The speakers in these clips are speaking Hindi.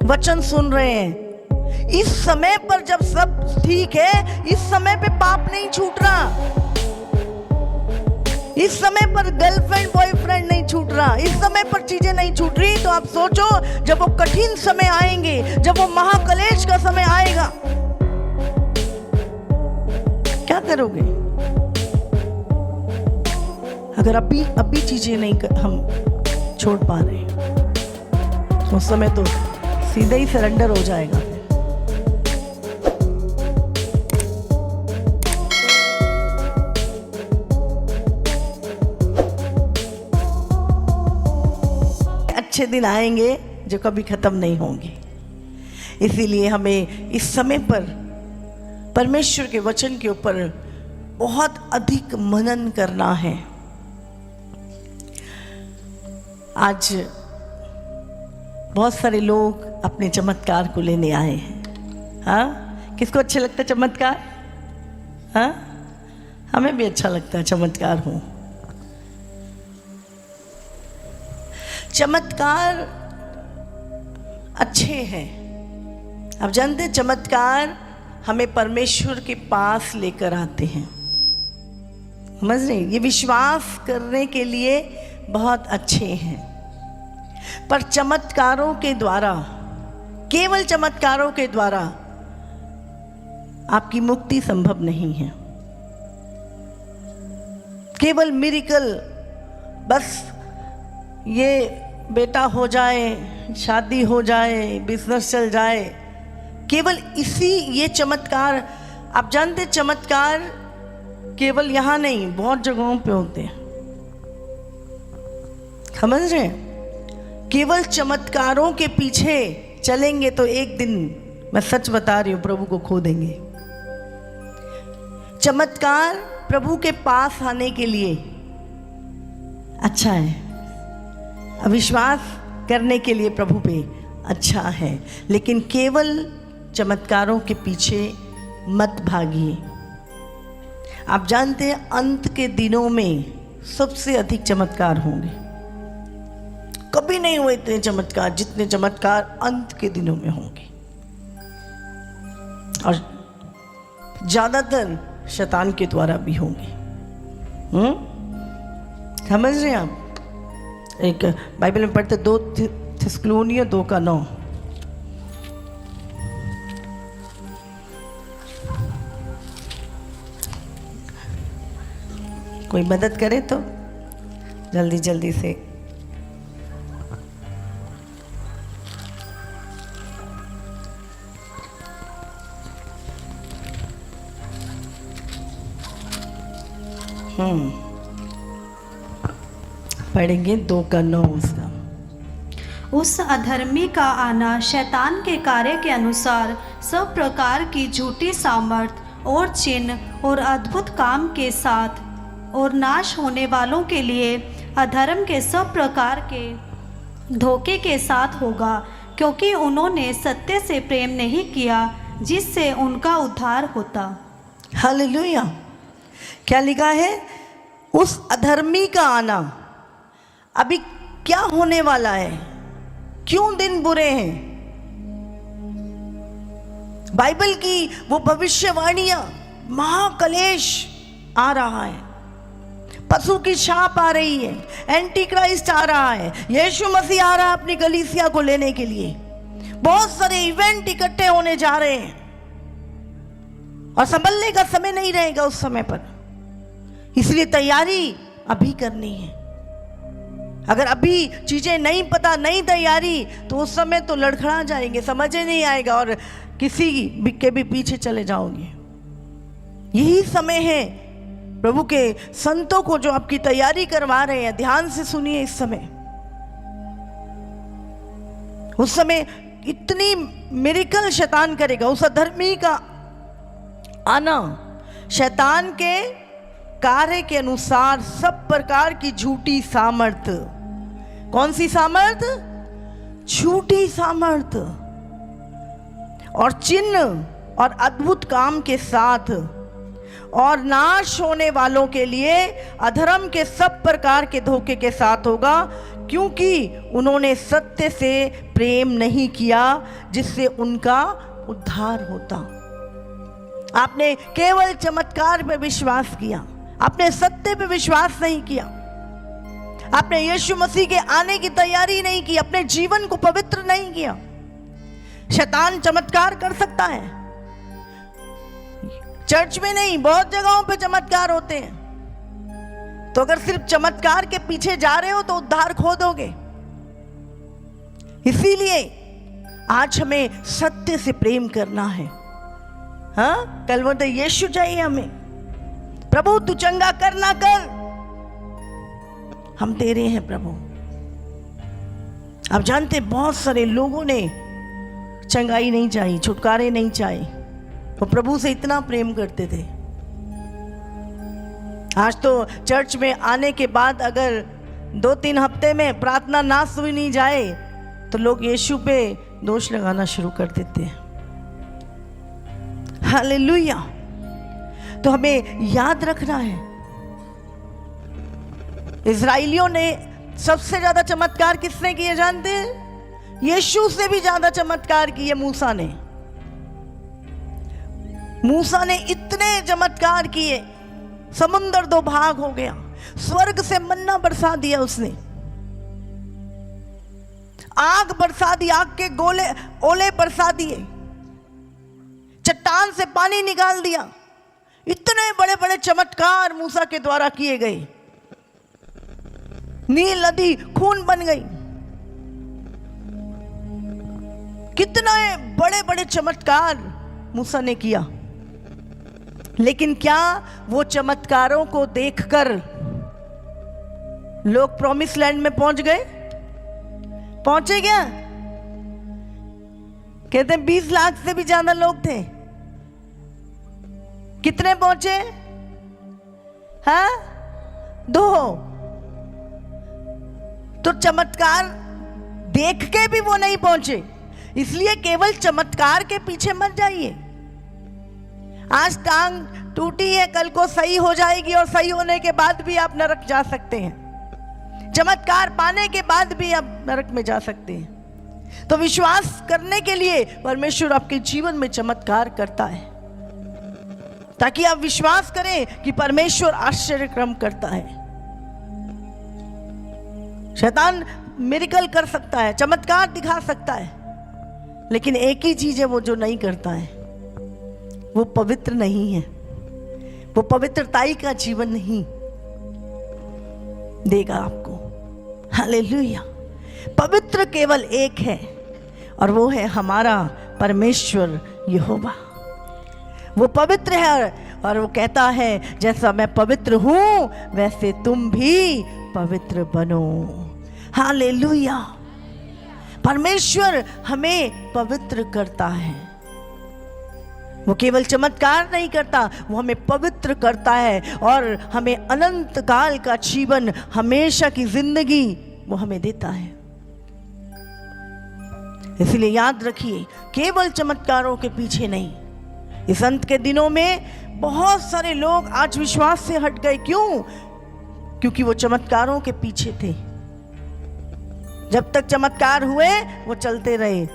वचन सुन रहे हैं। इस समय पर जब सब ठीक है, इस समय पे पाप नहीं छूट रहा, इस समय पर गर्लफ्रेंड बॉयफ्रेंड नहीं छूट रहा, इस समय पर चीजें नहीं छूट रही, तो आप सोचो जब वो कठिन समय आएंगे, जब वो महाक्लेश का समय आएगा, क्या करोगे? अगर अभी चीजें नहीं हम छोड़ पा रहे हैं, उस समय तो सीधे ही सरेंडर हो जाएगा। अच्छे दिन आएंगे जो कभी खत्म नहीं होंगे, इसीलिए हमें इस समय पर परमेश्वर के वचन के ऊपर बहुत अधिक मनन करना है। आज बहुत सारे लोग अपने चमत्कार को लेने आए हैं। हाँ, किसको अच्छा लगता है चमत्कार? हाँ, हमें भी अच्छा लगता है चमत्कार हो। चमत्कार अच्छे हैं। आप जानते हैं चमत्कार हमें परमेश्वर के पास लेकर आते हैं, समझ रहे? ये विश्वास करने के लिए बहुत अच्छे हैं, पर चमत्कारों के द्वारा, केवल चमत्कारों के द्वारा आपकी मुक्ति संभव नहीं है। केवल मिरेकल, बस ये बेटा हो जाए, शादी हो जाए, बिजनेस चल जाए, केवल इसी ये चमत्कार। आप जानते चमत्कार केवल यहाँ नहीं, बहुत जगहों पे होते हैं, समझ रहे? केवल चमत्कारों के पीछे चलेंगे तो एक दिन, मैं सच बता रही हूँ, प्रभु को खो देंगे। चमत्कार प्रभु के पास आने के लिए अच्छा है, अविश्वास करने के लिए प्रभु पे अच्छा है, लेकिन केवल चमत्कारों के पीछे मत भागिए। आप जानते हैं अंत के दिनों में सबसे अधिक चमत्कार होंगे। कभी नहीं हुए इतने चमत्कार जितने चमत्कार अंत के दिनों में होंगे, और ज्यादातर शैतान के द्वारा भी होंगे। समझ रहे हैं आप? एक बाइबल में पढ़ते 2 थिस्सलुनीय 2:9। कोई मदद करे तो जल्दी जल्दी से। पढ़ेंगे 2:9 उसका। उस अधर्मी का आना शैतान के कार्य के अनुसार सब प्रकार की झूठी सामर्थ और चिन्ह और अद्भुत काम के साथ, और नाश होने वालों के लिए अधर्म के सब प्रकार के धोखे के साथ होगा, क्योंकि उन्होंने सत्य से प्रेम नहीं किया जिससे उनका उद्धार होता। हालेलुया। क्या लिखा है? उस अधर्मी का आना। अभी क्या होने वाला है? क्यों दिन बुरे हैं? बाइबल की वो भविष्यवाणियां, महाक्लेश आ रहा है, पशु की शाप आ रही है, एंटी क्राइस्ट आ रहा है, यीशु मसीह आ रहा है अपनी कलीसिया को लेने के लिए। बहुत सारे इवेंट इकट्ठे होने जा रहे हैं, और संभलने का समय नहीं रहेगा उस समय पर। इसलिए तैयारी अभी करनी है। अगर अभी चीजें नहीं पता, नहीं तैयारी, तो उस समय तो लड़खड़ा जाएंगे, समझ ही नहीं आएगा, और किसी के भी पीछे चले जाओगे। यही समय है प्रभु के संतों को जो आपकी तैयारी करवा रहे हैं। ध्यान से सुनिए। इस समय, उस समय इतनी मिरेकल शैतान करेगा। उस अधर्मी का आना शैतान के कार्य के अनुसार सब प्रकार की झूठी सामर्थ। कौन सी सामर्थ? झूठी सामर्थ और चिन्ह और अद्भुत काम के साथ, और नाश होने वालों के लिए अधर्म के सब प्रकार के धोखे के साथ होगा, क्योंकि उन्होंने सत्य से प्रेम नहीं किया जिससे उनका उद्धार होता। आपने केवल चमत्कार पे विश्वास किया, आपने सत्य पे विश्वास नहीं किया, आपने यीशु मसीह के आने की तैयारी नहीं की, अपने जीवन को पवित्र नहीं किया। शैतान चमत्कार कर सकता है, चर्च में नहीं, बहुत जगहों पे चमत्कार होते हैं। तो अगर सिर्फ चमत्कार के पीछे जा रहे हो तो उद्धार खो दोगे। इसीलिए आज हमें सत्य से प्रेम करना है। हाँ, कल बोलते यीशु चाहिए हमें, प्रभु तू चंगा कर ना कर, हम तेरे हैं प्रभु। आप जानते बहुत सारे लोगों ने चंगाई नहीं चाहिए, छुटकारे नहीं चाहिए, वो प्रभु से इतना प्रेम करते थे। आज तो चर्च में आने के बाद अगर 2-3 हफ्ते में प्रार्थना ना सुनी जाए तो लोग यीशु पे दोष लगाना शुरू कर देते हैं। हालेलुया। तो हमें याद रखना है, इजराइलियों ने सबसे ज्यादा चमत्कार किसने किए जानते हैं? यीशु से भी ज्यादा चमत्कार किए मूसा ने। मूसा ने इतने चमत्कार किए, समुंदर 2 भाग हो गया, स्वर्ग से मन्ना बरसा दिया उसने, आग बरसा दी, आग के गोले ओले बरसा दिए, चट्टान से पानी निकाल दिया। इतने बड़े बड़े चमत्कार मूसा के द्वारा किए गए। नील नदी खून बन गई। कितने बड़े बड़े चमत्कार मूसा ने किया। लेकिन क्या वो चमत्कारों को देखकर लोग प्रॉमिस लैंड में पहुंच गए? पहुंचे क्या? कहते हैं 20 लाख से भी ज्यादा लोग थे। कितने पहुंचे? हाँ, 2। तो चमत्कार देख के भी वो नहीं पहुंचे। इसलिए केवल चमत्कार के पीछे मत जाइए। आज टांग टूटी है, कल को सही हो जाएगी, और सही होने के बाद भी आप नरक जा सकते हैं। चमत्कार पाने के बाद भी आप नरक में जा सकते हैं। तो विश्वास करने के लिए परमेश्वर आपके जीवन में चमत्कार करता है, ताकि आप विश्वास करें कि परमेश्वर आश्चर्य कर्म करता है। शैतान मिरेकल कर सकता है, चमत्कार दिखा सकता है, लेकिन एक ही चीज है वो जो नहीं करता है, वो पवित्र नहीं है। वो पवित्रताई का जीवन नहीं देगा आपको। हालेलुया। पवित्र केवल एक है, और वो है हमारा परमेश्वर यहोवा। वो पवित्र है, और वो कहता है जैसा मैं पवित्र हूं वैसे तुम भी पवित्र बनो। हालेलुया। परमेश्वर हमें पवित्र करता है। वो केवल चमत्कार नहीं करता, वो हमें पवित्र करता है, और हमें अनंत काल का जीवन, हमेशा की जिंदगी वो हमें देता है। इसलिए याद रखिए, केवल चमत्कारों के पीछे नहीं। इस अंत के दिनों में बहुत सारे लोग आज विश्वास से हट गए। क्यों? क्योंकि वो चमत्कारों के पीछे थे। जब तक चमत्कार हुए वो चलते रहे।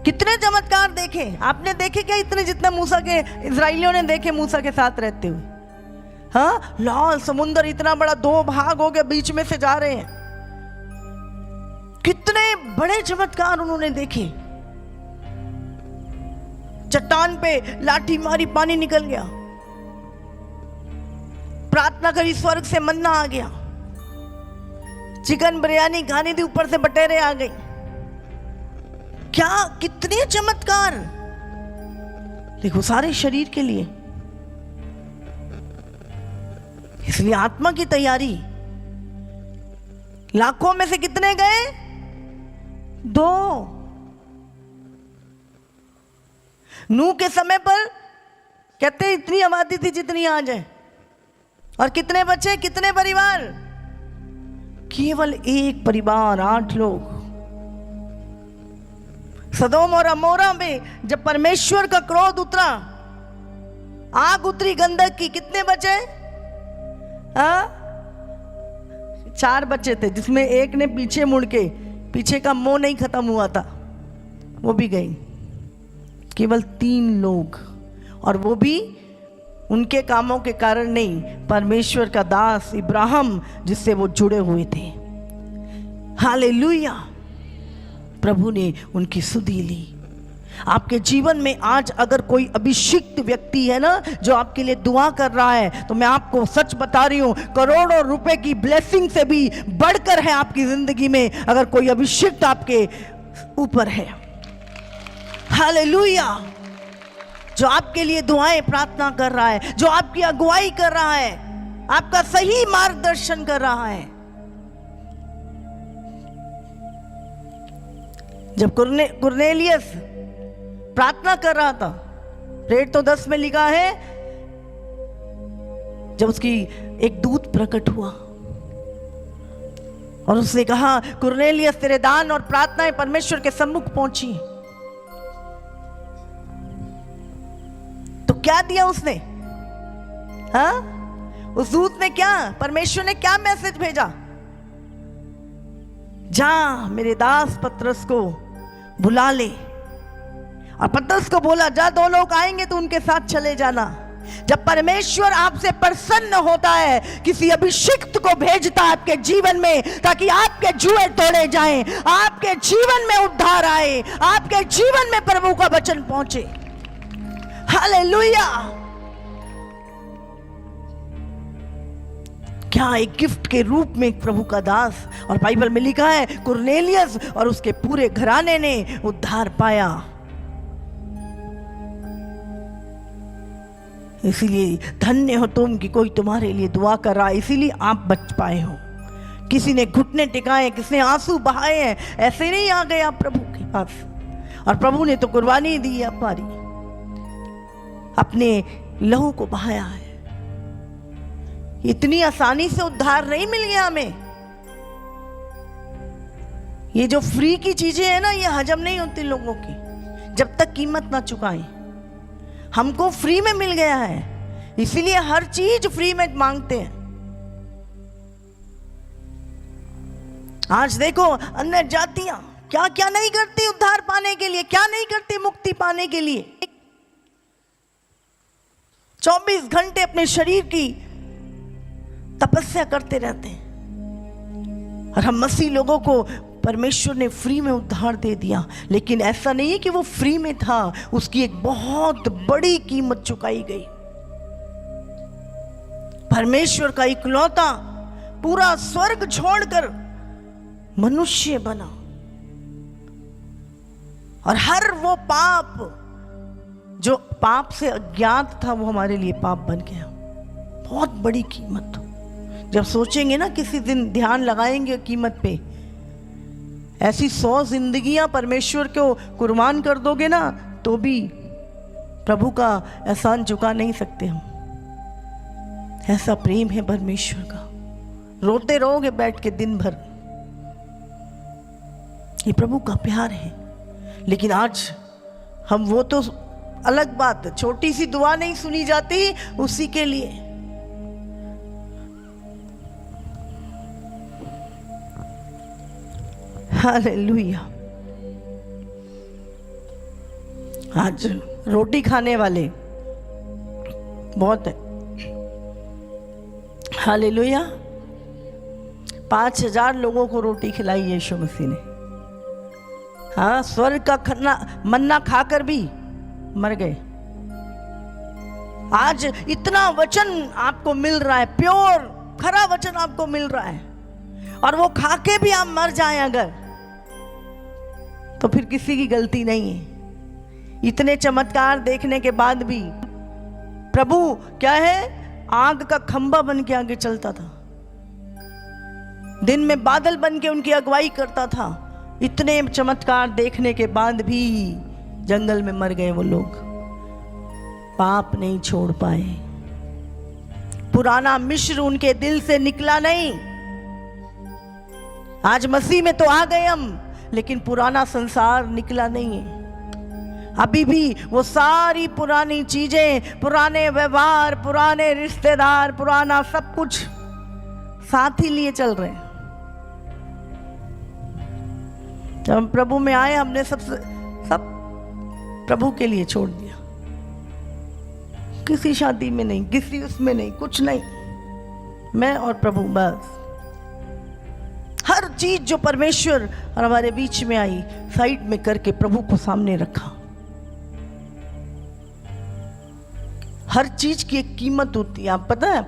कितने चमत्कार देखे आपने? देखे क्या इतने जितने मूसा के इजराइलियों ने देखे मूसा के साथ रहते हुए? हाँ, लाल समुंदर इतना बड़ा 2 भाग हो गया, बीच में से जा रहे हैं। कितने बड़े चमत्कार उन्होंने देखे। चट्टान पे लाठी मारी, पानी निकल गया। प्रार्थना करी, स्वर्ग से मन्ना आ गया। चिकन बिरयानी खानी थी, ऊपर से बटेरे आ गई। क्या कितने चमत्कार! देखो, सारे शरीर के लिए। इसलिए आत्मा की तैयारी। लाखों में से कितने गए? 2। नूह के समय पर कहते इतनी आबादी थी जितनी आज है, और कितने बच्चे, कितने परिवार? केवल 1 परिवार, 8 लोग। सदोम और अमोरा में जब परमेश्वर का क्रोध उतरा, आग उतरी गंधक की, कितने बचे? 4 बच्चे थे, जिसमें एक ने पीछे मुड़ के, पीछे का मुंह नहीं खत्म हुआ था, वो भी गई। केवल 3 लोग, और वो भी उनके कामों के कारण नहीं, परमेश्वर का दास इब्राहिम जिससे वो जुड़े हुए थे। हालेलुया। प्रभु ने उनकी सुधि ली। आपके जीवन में आज अगर कोई अभिषिक्त व्यक्ति है ना, जो आपके लिए दुआ कर रहा है, तो मैं आपको सच बता रही हूं, करोड़ों रुपए की ब्लेसिंग से भी बढ़कर है आपकी जिंदगी में अगर कोई अभिषिक्त आपके ऊपर है। हालेलुया। जो आपके लिए दुआएं प्रार्थना कर रहा है, जो आपकी अगुवाई कर रहा है, आपका सही मार्गदर्शन कर रहा है। जब कुरनेलियस प्रार्थना कर रहा था, रेट तो 10 में लिखा है, जब उसकी एक दूत प्रकट हुआ और उसने कहा, कुरनेलियस तेरे दान और प्रार्थनाएं परमेश्वर के सम्मुख पहुंची। तो क्या दिया उसने? हाँ, उस दूत ने क्या, परमेश्वर ने क्या मैसेज भेजा? जा मेरे दास पतरस को बुला ले। और पतरस को बोला, जा 2 लोग आएंगे तो उनके साथ चले जाना। जब परमेश्वर आपसे प्रसन्न होता है, किसी अभिषिक्त को भेजता आपके जीवन में, ताकि आपके जुए तोड़े जाएं, आपके जीवन में उद्धार आए, आपके जीवन में प्रभु का वचन पहुंचे। हालेलुया। क्या एक गिफ्ट के रूप में एक प्रभु का दास, और बाइबल में लिखा है कुरनेलियस और उसके पूरे घराने ने उद्धार पाया। इसीलिए धन्य हो तुम कि कोई तुम्हारे लिए दुआ कर रहा है, इसीलिए आप बच पाए हो। किसी ने घुटने टिकाए, किसी ने आंसू बहाए हैं, ऐसे नहीं आ गए आप प्रभु के पास। और प्रभु ने तो कुर्बानी दी है हमारी, अपने लहू को बहाया है। इतनी आसानी से उद्धार नहीं मिल गया हमें। ये जो फ्री की चीजें हैं ना, ये हजम नहीं होती लोगों की जब तक कीमत ना चुकाएं। हमको फ्री में मिल गया है, इसीलिए हर चीज फ्री में मांगते हैं। आज देखो अन्य जातियां क्या क्या नहीं करती उद्धार पाने के लिए, क्या नहीं करती मुक्ति पाने के लिए। 24 घंटे अपने शरीर की तपस्या करते रहते हैं। और हम मसीह लोगों को परमेश्वर ने फ्री में उद्धार दे दिया, लेकिन ऐसा नहीं है कि वो फ्री में था, उसकी एक बहुत बड़ी कीमत चुकाई गई। परमेश्वर का इकलौता पूरा स्वर्ग छोड़कर मनुष्य बना, और हर वो पाप जो पाप से अज्ञात था, वो हमारे लिए पाप बन गया। बहुत बड़ी कीमत। जब सोचेंगे ना, किसी दिन ध्यान लगाएंगे कीमत पे, ऐसी 100 जिंदगियां परमेश्वर को कुर्बान कर दोगे ना, तो भी प्रभु का एहसान चुका नहीं सकते हम। ऐसा प्रेम है परमेश्वर का, रोते रहोगे बैठ के दिन भर। ये प्रभु का प्यार है। लेकिन आज हम, वो तो अलग बात है, छोटी सी दुआ नहीं सुनी जाती उसी के लिए। हालेलुया। आज रोटी खाने वाले बहुत है। हालेलुया। 5000 लोगों को रोटी खिलाई यीशु मसीह ने। हाँ, स्वर्ग का मन्ना खाकर भी मर गए। आज इतना वचन आपको मिल रहा है, प्योर खरा वचन आपको मिल रहा है, और वो खा के भी आप मर जाएं अगर, तो फिर किसी की गलती नहीं है। इतने चमत्कार देखने के बाद भी प्रभु क्या है, आग का खंभा बन के आगे चलता था, दिन में बादल बन के उनकी अगुवाई करता था। इतने चमत्कार देखने के बाद भी जंगल में मर गए वो लोग, पाप नहीं छोड़ पाए। पुराना मिश्र उनके दिल से निकला नहीं। आज मसीह में तो आ गए हम, लेकिन पुराना संसार निकला नहीं है। अभी भी वो सारी पुरानी चीजें, पुराने व्यवहार, पुराने रिश्तेदार, पुराना सब कुछ साथ ही लिए चल रहे हैं। जब हम प्रभु में आए, हमने सब प्रभु के लिए छोड़ दिया। किसी शादी में नहीं, किसी उसमें नहीं, कुछ नहीं, मैं और प्रभु बस। हर चीज जो परमेश्वर और हमारे बीच में आई, साइड में करके प्रभु को सामने रखा। हर चीज की एक कीमत होती है। आप पता है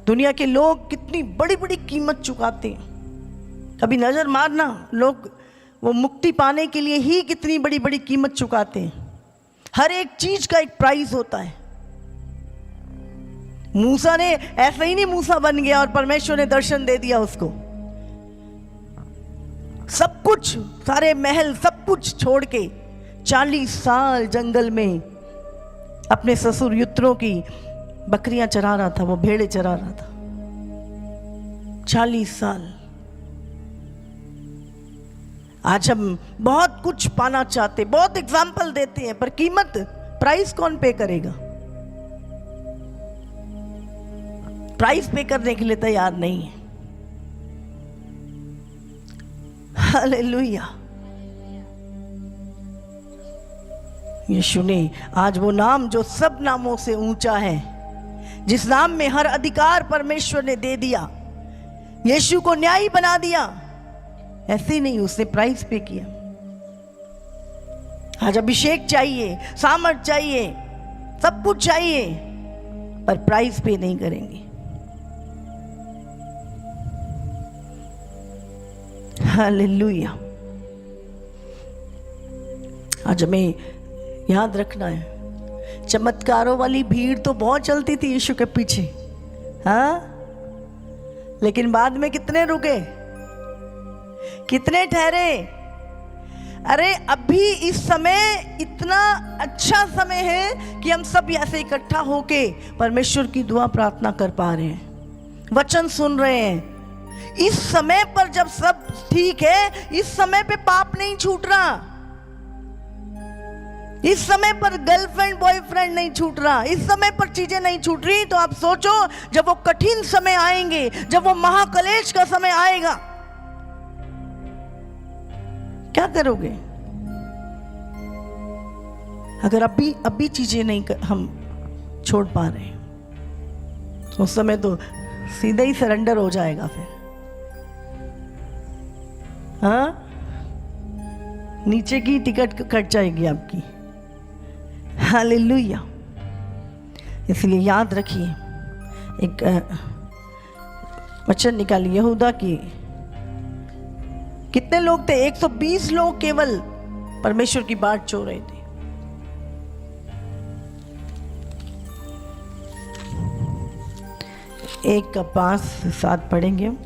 दुनिया के लोग कितनी बड़ी बड़ी कीमत चुकाते हैं। कभी नजर मारना, लोग वो मुक्ति पाने के लिए ही कितनी बड़ी बड़ी कीमत चुकाते हैं। हर एक चीज का एक प्राइस होता है। मूसा ने ऐसे ही नहीं मूसा बन गया और परमेश्वर ने दर्शन दे दिया उसको। सब कुछ, सारे महल, सब कुछ छोड़ के 40 साल जंगल में अपने ससुर यित्रो की बकरियां चरा रहा था, वो भेड़े चरा रहा था। 40 साल। आज हम बहुत कुछ पाना चाहते, बहुत एग्जाम्पल देते हैं, पर कीमत, प्राइस कौन पे करेगा? प्राइस पे करने के लिए तैयार नहीं है। हालेलुया। यीशु ने आज वो नाम जो सब नामों से ऊंचा है, जिस नाम में हर अधिकार परमेश्वर ने दे दिया, यीशु को न्यायी बना दिया। ऐसे ही नहीं, उसने प्राइस पे किया। आज अभिषेक चाहिए, सामर्थ चाहिए, सब कुछ चाहिए, पर प्राइस पे नहीं करेंगे। हालेलुया। आज हमें याद रखना है, चमत्कारों वाली भीड़ तो बहुत चलती थी यीशु के पीछे, हाँ, लेकिन बाद में कितने रुके, कितने ठहरे? अरे अभी इस समय इतना अच्छा समय है कि हम सब ऐसे इकट्ठा होके परमेश्वर की दुआ प्रार्थना कर पा रहे हैं, वचन सुन रहे हैं। इस समय पर जब सब ठीक है, इस समय पे पाप नहीं छूट रहा, इस समय पर गर्लफ्रेंड बॉयफ्रेंड नहीं छूट रहा, इस समय पर चीजें नहीं छूट रही, तो आप सोचो जब वो कठिन समय आएंगे, जब वो महाकलेश का समय आएगा, क्या करोगे? अगर अभी चीजें नहीं हम छोड़ पा रहे हैं, उस समय तो सीधे ही सरेंडर हो जाएगा फिर, हाँ, नीचे की टिकट कट जाएगी आपकी। हालेलुया। इसलिए याद रखिए, एक वचन निकालिए यहूदा की। कितने लोग थे? 120 लोग केवल परमेश्वर की बाट चो रहे थे। एक का 5 से 7 पढ़ेंगे हम।